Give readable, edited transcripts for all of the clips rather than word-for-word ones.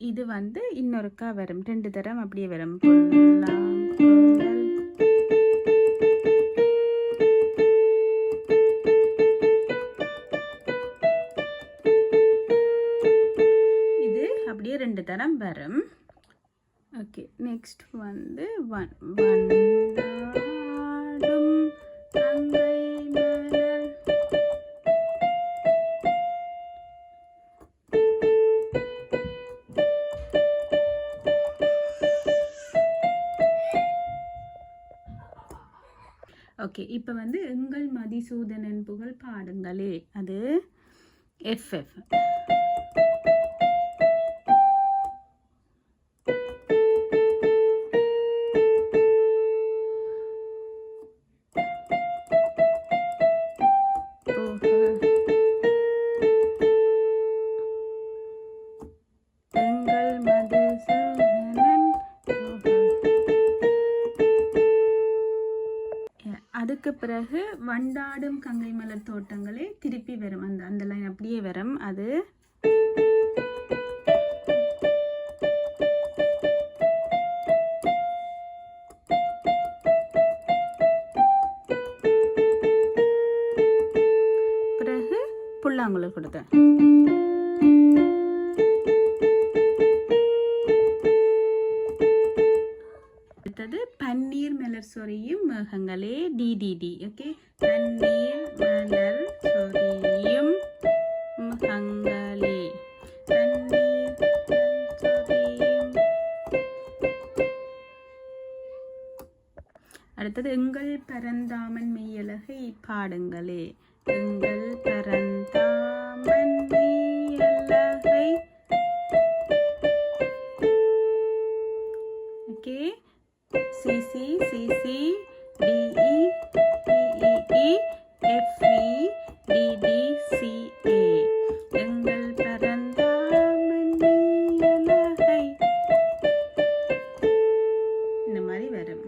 இது வந்து இன்னொருக்கா வரும், 2 தரம் அப்படியே வரும். இது அப்படியே 2 தரம் வரும். ஓகே, நெக்ஸ்ட் வந்து ஓகே, இப்போ வந்து எங்கள் மதிசூதனன் புகழ் பாடுங்களே, அது எஃப்எஃப். அதுக்கு பிறகு வண்டாடும் கங்கை மலர் தோட்டங்களே திருப்பி வரும், அந்த லைன் அப்படியே வரும். அது பிறகு புல்லாங்குழல் கொடுத்தேன். அடுத்தது பன்னீர் மலர் சொரியும் மேகங்களே, டிடிடி. ஓகே, பன்னீர் மலர் சொரியும் மேகங்களே, பன்னீர் சொரியும். அடுத்தது எங்கள் பரந்தாமன் மெய்யழகை பாடுங்களே, எங்கள் பரந்தாமன் மெய்யழகை. Okay, C C C C D E E E E F E D D C A, எங்கள் பரந்தாமன் மெய்யழகை. இந்த மாதிரி வரும்.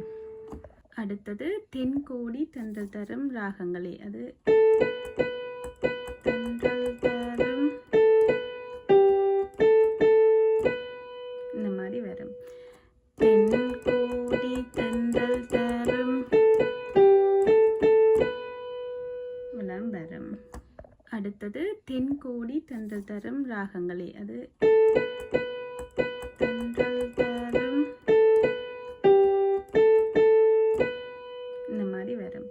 அடுத்தது தென்கோடி தென்றல் தரும் ராகங்களே, அது தென்றல் தரும். இந்த மாதிரி வரும். தென்கோடி தென்றல் தரும் வரும். அடுத்தது தென்கோடி தென்றல் தரும் ராகங்களே, அது தென்றல் தரும். இந்த மாதிரி வரும்.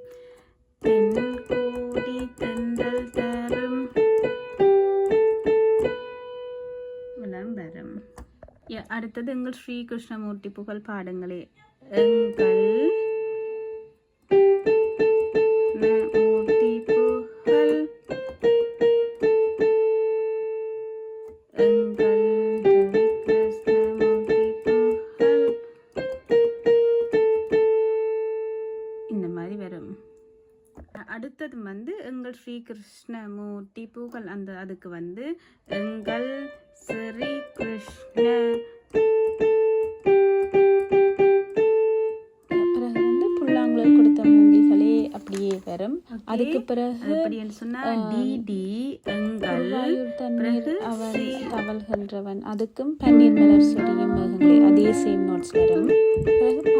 தென்கோடி தென்றல் தரும் வரும். அடுத்தது எங்கள் ஸ்ரீ கிருஷ்ணமூர்த்தி புகழ் பாடுங்களே, எங்கள் மூர்த்தி புகழ், எங்கள் கிருஷ்ணமூர்த்தி புகழ். இந்த மாதிரி வரும். அடுத்தது வந்து எங்கள் ஸ்ரீ கிருஷ்ணமூர்த்தி புகழ், அதுக்கு வந்து எங்கள் ஸ்ரீ கிருஷ்ண. பிறகு வந்து புல்லாங்குழல் கொடுத்த மூங்கில்களே அப்படியே வரும். அதுக்கு பிறகு அப்படின்னு சொன்னா டிடி எங்கள், பிறகு அவன் தவழ்கின்றவன், அதுக்கும் பன்னீர் மலர் சொரியும் மேகங்களே, அதே சேம் நோட்ஸ் வரும். பிறகு